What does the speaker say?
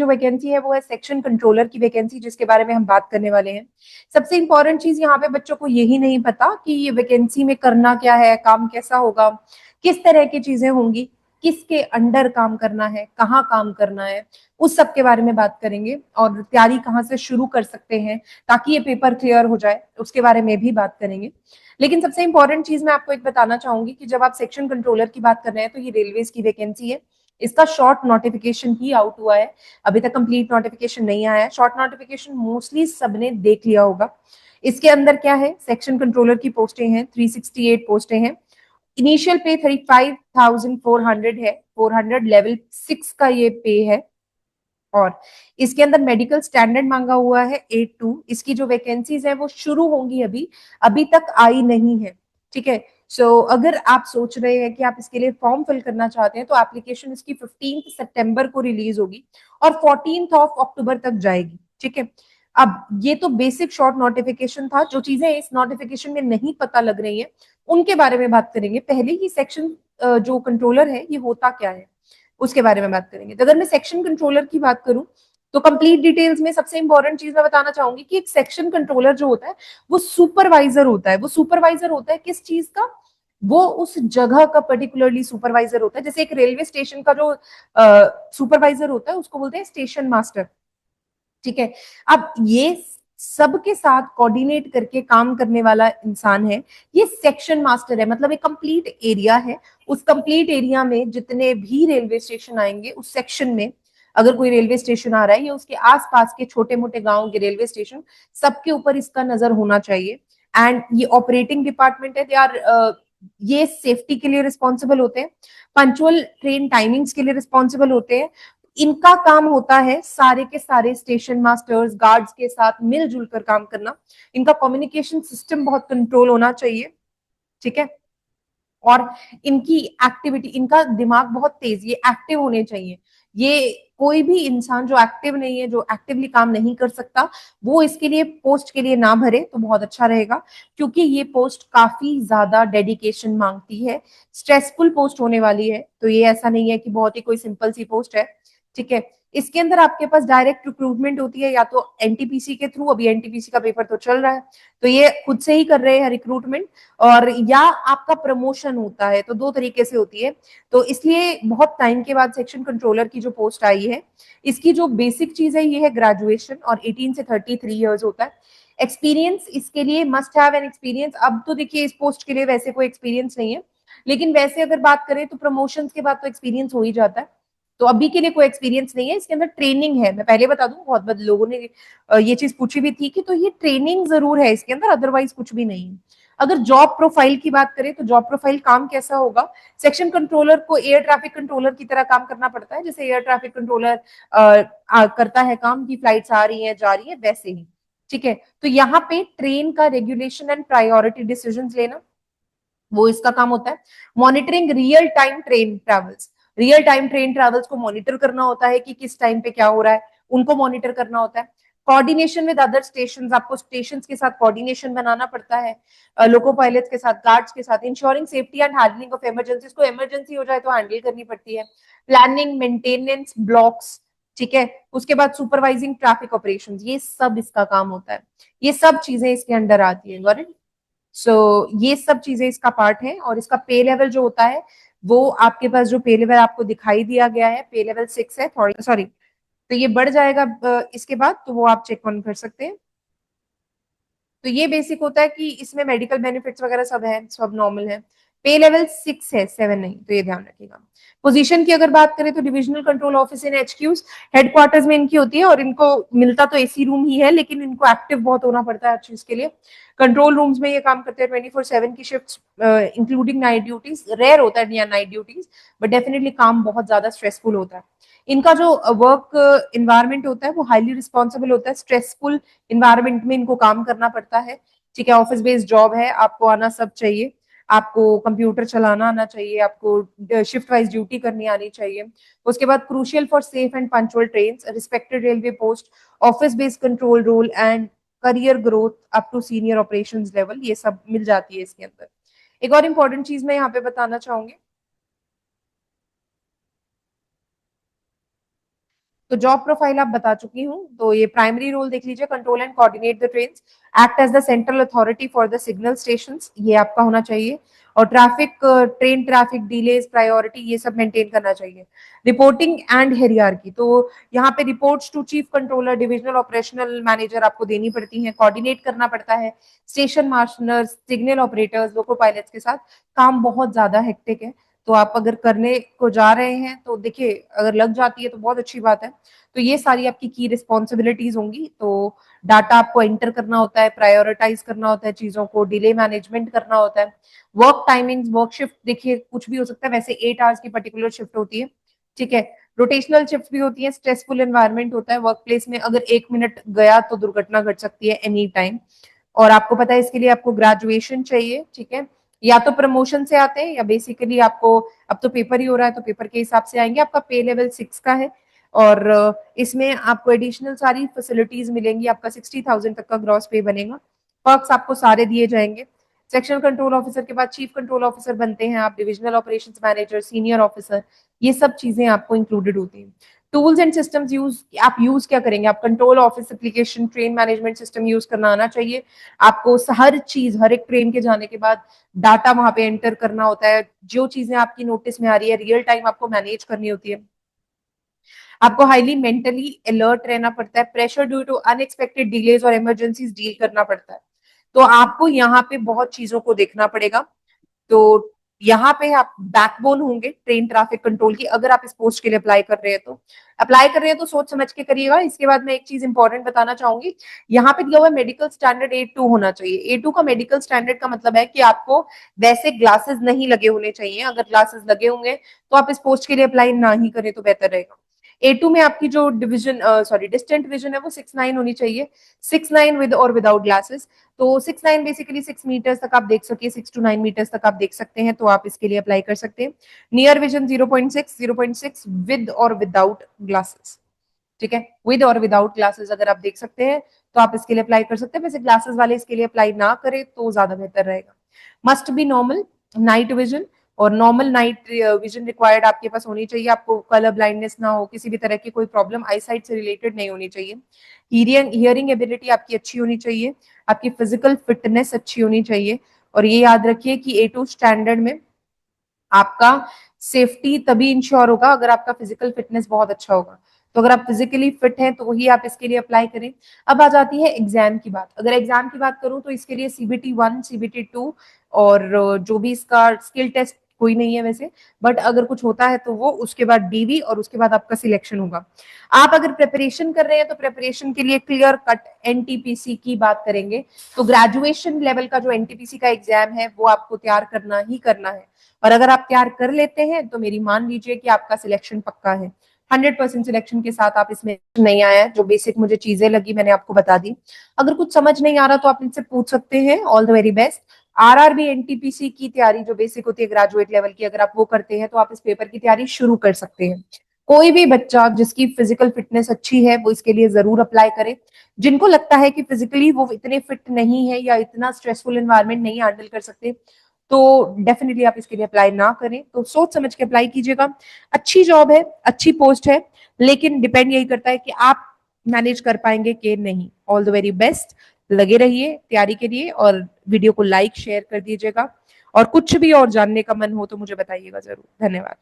जो वैकेंसी है वो है सेक्शन कंट्रोलर की वैकेंसी, जिसके बारे में हम बात करने वाले हैं। सबसे इंपॉर्टेंट चीज यहाँ पे बच्चों को यही नहीं पता कि ये वैकेंसी में करना क्या है, काम कैसा होगा, किस तरह की चीजें होंगी, किसके अंडर काम करना है, कहाँ काम करना है, उस सब के बारे में बात करेंगे और तैयारी कहाँ से शुरू कर सकते हैं ताकि ये पेपर क्लियर हो जाए, उसके बारे में भी बात करेंगे। लेकिन सबसे इंपॉर्टेंट चीज मैं आपको एक बताना चाहूंगी कि जब आप सेक्शन कंट्रोलर की बात कर रहे हैं तो ये रेलवेज की वैकेंसी है। इसका शॉर्ट नोटिफिकेशन ही आउट हुआ है, अभी तक कंप्लीट नोटिफिकेशन नहीं आया है। शॉर्ट नोटिफिकेशन मोस्टली सबने देख लिया होगा। इसके अंदर क्या है, सेक्शन कंट्रोलर की पोस्टें हैं, 368 पोस्टें हैं। इनिशियल पे 35,400 है, 400 लेवल 6 का ये पे है। और इसके अंदर मेडिकल स्टैंडर्ड मांगा हुआ है 8-2। इसकी जो वैकेंसीज है वो शुरू होंगी, अभी तक आई नहीं है। ठीक है, अगर आप सोच रहे हैं कि आप इसके लिए फॉर्म फिल करना चाहते हैं तो एप्लीकेशन इसकी 15 सितंबर को रिलीज होगी और 14 अक्टूबर तक जाएगी। ठीक है, अब ये तो बेसिक शॉर्ट नोटिफिकेशन था। जो चीजें इस नोटिफिकेशन में नहीं पता लग रही है उनके बारे में बात करेंगे। पहले ही सेक्शन जो कंट्रोलर है ये होता क्या है उसके बारे में बात करेंगे। तो अगर मैं सेक्शन कंट्रोलर की बात करूं तो कंप्लीट डिटेल्स में सबसे इंपॉर्टेंट चीज मैं बताना चाहूंगी कि एक सेक्शन कंट्रोलर जो होता है वो सुपरवाइजर होता है। वो सुपरवाइजर होता है किस चीज का, वो उस जगह का पर्टिकुलरली सुपरवाइजर होता है। जैसे एक रेलवे स्टेशन का जो सुपरवाइजर होता है उसको बोलते हैं स्टेशन मास्टर। ठीक है, अब ये सबके साथ कोऑर्डिनेट करके काम करने वाला इंसान है, ये सेक्शन मास्टर है। मतलब एक कंप्लीट एरिया है, उस कंप्लीट एरिया में जितने भी रेलवे स्टेशन आएंगे उस सेक्शन में, अगर कोई रेलवे स्टेशन आ रहा है या उसके आसपास के छोटे मोटे गांव के रेलवे स्टेशन, सबके ऊपर इसका नजर होना चाहिए। एंड ये ऑपरेटिंग डिपार्टमेंट है, दे आर ये सेफ्टी के लिए रिस्पॉन्सिबल होते हैं, पंचुअल ट्रेन टाइमिंग्स के लिए रिस्पॉन्सिबल होते हैं। इनका काम होता है सारे के सारे स्टेशन मास्टर्स गार्ड्स के साथ मिलजुल कर काम करना। इनका कम्युनिकेशन सिस्टम बहुत कंट्रोल होना चाहिए। ठीक है, और इनकी एक्टिविटी, इनका दिमाग बहुत तेज, ये एक्टिव होने चाहिए। ये कोई भी इंसान जो एक्टिव नहीं है, जो एक्टिवली काम नहीं कर सकता, वो इसके लिए पोस्ट के लिए ना भरे तो बहुत अच्छा रहेगा, क्योंकि ये पोस्ट काफी ज्यादा डेडिकेशन मांगती है, स्ट्रेसफुल पोस्ट होने वाली है। तो ये ऐसा नहीं है कि बहुत ही कोई सिंपल सी पोस्ट है। ठीक है, इसके अंदर आपके पास डायरेक्ट रिक्रूटमेंट होती है या तो एनटीपीसी के थ्रू, अभी एनटीपीसी का पेपर तो चल रहा है तो ये खुद से ही कर रहे हैं रिक्रूटमेंट, और या आपका प्रमोशन होता है। तो दो तरीके से होती है। तो इसलिए बहुत टाइम के बाद सेक्शन कंट्रोलर की जो पोस्ट आई है, इसकी जो बेसिक चीज है ये है ग्रेजुएशन, और 18 से 33 ईयर्स होता है। एक्सपीरियंस इसके लिए मस्ट हैव एन एक्सपीरियंस। अब तो देखिए इस पोस्ट के लिए वैसे कोई एक्सपीरियंस नहीं है, लेकिन वैसे अगर बात करें तो प्रमोशन के बाद तो एक्सपीरियंस हो ही जाता है। तो अभी के लिए कोई एक्सपीरियंस नहीं है, इसके अंदर ट्रेनिंग है। मैं पहले बता दूं, बहुत बहुत लोगों ने ये चीज पूछी भी थी कि तो ये ट्रेनिंग जरूर है इसके अंदर, अदरवाइज कुछ भी नहीं है। अगर जॉब प्रोफाइल की बात करें तो जॉब प्रोफाइल काम कैसा होगा, सेक्शन कंट्रोलर को एयर ट्रैफिक कंट्रोलर की तरह काम करना पड़ता है। जैसे एयर ट्रैफिक कंट्रोलर करता है काम की फ्लाइट्स आ रही हैं जा रही है, वैसे ही। ठीक है, तो यहाँ पे ट्रेन का रेगुलेशन एंड प्रायोरिटी डिसीजन लेना, वो इसका काम होता है। Monitoring real time train travels, real time train travels को मॉनिटर करना होता है कि किस टाइम पे क्या हो रहा है, उनको मॉनिटर करना होता है। कोऑर्डिनेशन विद अदर स्टेशन, आपको स्टेशन के साथ कोऑर्डिनेशन बनाना पड़ता है, लोको पायलट्स के साथ, गार्ड्स के साथ। Ensuring safety and handling of emergencies, को इमरजेंसी हो जाए तो हैंडल करनी पड़ती है। प्लानिंग मेंटेनेंस ब्लॉक्स, ठीक है। उसके बाद सुपरवाइजिंग ट्रैफिक ऑपरेशन, ये सब इसका काम होता है। ये सब चीजें इसके अंडर आती है, गॉट इट। ये सब चीजें इसका पार्ट है। और इसका पे लेवल जो होता है, वो आपके पास जो पे लेवल आपको दिखाई दिया गया है, पे लेवल 6 है, सॉरी, तो ये बढ़ जाएगा इसके बाद, तो वो आप चेक ऑन कर सकते हैं। तो ये बेसिक होता है कि इसमें मेडिकल बेनिफिट्स वगैरह सब है, सब नॉर्मल है। पे लेवल 6 है, 7 नहीं, तो ये ध्यान रखिएगा। पोजीशन की अगर बात करें तो divisional control office in HQs, headquarters में इनकी होती है, और इनको मिलता तो एसी रूम ही है, लेकिन इनको एक्टिव बहुत होना पड़ता है हर चीज के लिए। कंट्रोल रूम्स में ये काम करते हैं 24/7 की shift, including night duties. Rare होता है नाइट ड्यूटीज, बट डेफिनेटली काम बहुत ज्यादा स्ट्रेसफुल होता है। इनका जो वर्क इन्वायरमेंट होता है वो हाईली रिस्पॉन्सिबल होता है, स्ट्रेसफुल इन्वायरमेंट में इनको काम करना पड़ता है। ठीक है, ऑफिस बेस्ड जॉब है, आपको आना सब चाहिए, आपको कंप्यूटर चलाना आना चाहिए, आपको शिफ्ट वाइज ड्यूटी करनी आनी चाहिए। उसके बाद crucial for safe and punctual train, respected railway post, office based control role and career growth up to senior operations level, ये सब मिल जाती है इसके अंदर। एक और इंपॉर्टेंट चीज मैं यहाँ पे बताना चाहूंगी, तो जॉब प्रोफाइल आप बता चुकी हूँ। तो ये प्राइमरी रोल देख लीजिए, control and coordinate the trains, act as the central authority for the signal stations, ये आपका होना चाहिए। और traffic, train traffic delays, priority, ये सब मेंटेन करना चाहिए। रिपोर्टिंग एंड हेरियार्की, तो यहाँ पे reports to chief controller, divisional operational manager आपको देनी पड़ती है, कोऑर्डिनेट करना पड़ता है station masters, signal operators, loco pilots के साथ। काम बहुत ज्यादा हेक्टिक है, तो आप अगर करने को जा रहे हैं तो देखिए, अगर लग जाती है तो बहुत अच्छी बात है। तो ये सारी आपकी की रिस्पॉन्सिबिलिटीज होंगी। तो डाटा आपको एंटर करना होता है, प्रायोरिटाइज करना होता है चीजों को, डिले मैनेजमेंट करना होता है। वर्क टाइमिंग्स, वर्क शिफ्ट, देखिए कुछ भी हो सकता है, वैसे 8 आवर्स की पर्टिकुलर शिफ्ट होती है, ठीक है। रोटेशनल शिफ्ट भी होती है, स्ट्रेसफुल एनवायरनमेंट होता है वर्क प्लेस में, अगर 1 मिनट गया तो दुर्घटना घट सकती है एनी टाइम। और आपको पता है इसके लिए आपको ग्रेजुएशन चाहिए, ठीक है। या तो प्रमोशन से आते हैं या बेसिकली आपको, अब तो पेपर ही हो रहा है तो पेपर के हिसाब से आएंगे। आपका पे लेवल 6 का है, और इसमें आपको एडिशनल सारी फैसिलिटीज मिलेंगी, आपका 60,000 तक का ग्रॉस पे बनेगा, पर्क्स आपको सारे दिए जाएंगे। सेक्शनल कंट्रोल ऑफिसर के बाद चीफ कंट्रोल ऑफिसर बनते हैं आप, divisional operations manager, senior officer, ये सब चीजें आपको इंक्लूडेड होती हैं। टूल्स एंड सिस्टम्स यूज, आप यूज क्या करेंगे, आप control office application, train management system use करना आना चाहिए आपको। हर चीज, हर एक ट्रेन के जाने के बाद डाटा वहां पे एंटर करना होता है, जो चीजें आपकी नोटिस में आ रही है रियल टाइम आपको मैनेज करनी होती है। आपको हाईली मेंटली अलर्ट रहना पड़ता है, pressure due to unexpected delays और इमरजेंसीज डील करना पड़ता है। तो आपको यहाँ पे बहुत चीजों को देखना पड़ेगा। तो यहाँ पे आप बैकबोन होंगे ट्रेन ट्रैफिक कंट्रोल की, अगर आप इस पोस्ट के लिए अप्लाई कर रहे हैं तो। अप्लाई कर रहे हैं तो सोच समझ के करिएगा। इसके बाद मैं एक चीज इंपॉर्टेंट बताना चाहूंगी, यहाँ पे दिया हुआ मेडिकल स्टैंडर्ड A2 होना चाहिए। A2 का मेडिकल स्टैंडर्ड का मतलब है कि आपको वैसे ग्लासेस नहीं लगे होने चाहिए, अगर ग्लासेस लगे होंगे तो आप इस पोस्ट के लिए अप्लाई ना ही करें तो बेहतर रहेगा। A2 में आपकी जो डिवीजन, सॉरी डिस्टेंट विजन है वो 6/9 होनी चाहिए, 6/9 विद और विदाउट ग्लासेस। तो 6/9 बेसिकली 6 मीटर्स तक आप देख सके, 6 to 9 मीटर्स तक आप देख सकते हैं, तो आप इसके लिए अप्लाई कर सकते हैं। नियर विजन 0.6 विद और विदाउट ग्लासेस, ठीक है। विद और विदाउट ग्लासेस अगर आप देख सकते हैं तो आप इसके लिए अप्लाई कर सकते हैं। वैसे ग्लासेस वाले इसके लिए अप्लाई ना करें तो ज्यादा बेहतर रहेगा। Must be normal night vision, और नॉर्मल नाइट विजन रिक्वायर्ड आपके पास होनी चाहिए। आपको कलर ब्लाइंडनेस ना हो, किसी भी तरह की कोई प्रॉब्लम आई साइट से रिलेटेड नहीं होनी चाहिए। हियरिंग एबिलिटी आपकी अच्छी होनी चाहिए, आपकी फिजिकल फिटनेस अच्छी होनी चाहिए। और ये याद रखिए कि A2 स्टैंडर्ड में आपका सेफ्टी तभी इंश्योर होगा अगर आपका फिजिकल फिटनेस बहुत अच्छा होगा। तो अगर आप फिजिकली फिट हैं तो ही आप इसके लिए अप्लाई करें। अब आ जाती है एग्जाम की बात। अगर एग्जाम की बात करूं तो इसके लिए CBT 1, CBT 2, और जो भी इसका स्किल टेस्ट कोई नहीं है वैसे, बट अगर कुछ होता है तो वो उसके बाद DV, और उसके बाद आपका सिलेक्शन होगा। आप अगर प्रिपरेशन कर रहे हैं तो प्रिपरेशन के लिए क्लियर कट NTPC की बात करेंगे। तो ग्रेजुएशन लेवल का जो NTPC का एग्जाम है वो आपको तैयार करना ही करना है। और अगर आप तैयार कर लेते हैं तो मेरी मान लीजिए कि आपका सिलेक्शन पक्का है। 100% सिलेक्शन के साथ आप इसमें नहीं आया है। जो बेसिक मुझे चीजें लगी मैंने आपको बता दी। अगर कुछ समझ नहीं आ रहा तो आप इनसे पूछ सकते हैं। All the very best. RRB NTPC की तैयारी जो बेसिक होती है ग्रेजुएट लेवल की, अगर आप वो करते हैं तो आप इस पेपर की तैयारी शुरू कर सकते हैं। कोई भी बच्चा जिसकी फिजिकल फिटनेस अच्छी है वो इसके लिए जरूर अप्लाई करे। जिनको लगता है कि फिजिकली वो इतने फिट नहीं है या इतना स्ट्रेसफुल एनवायरनमेंट नहीं हैंडल कर सकते, तो डेफिनेटली आप इसके लिए अप्लाई ना करें। तो सोच समझ के अप्लाई कीजिएगा। अच्छी जॉब है, अच्छी पोस्ट है, लेकिन डिपेंड यही करता है कि आप मैनेज कर पाएंगे कि नहीं। All the very best. लगे रहिए तैयारी के लिए, और वीडियो को लाइक शेयर कर दीजिएगा। और कुछ भी और जानने का मन हो तो मुझे बताइएगा जरूर। धन्यवाद।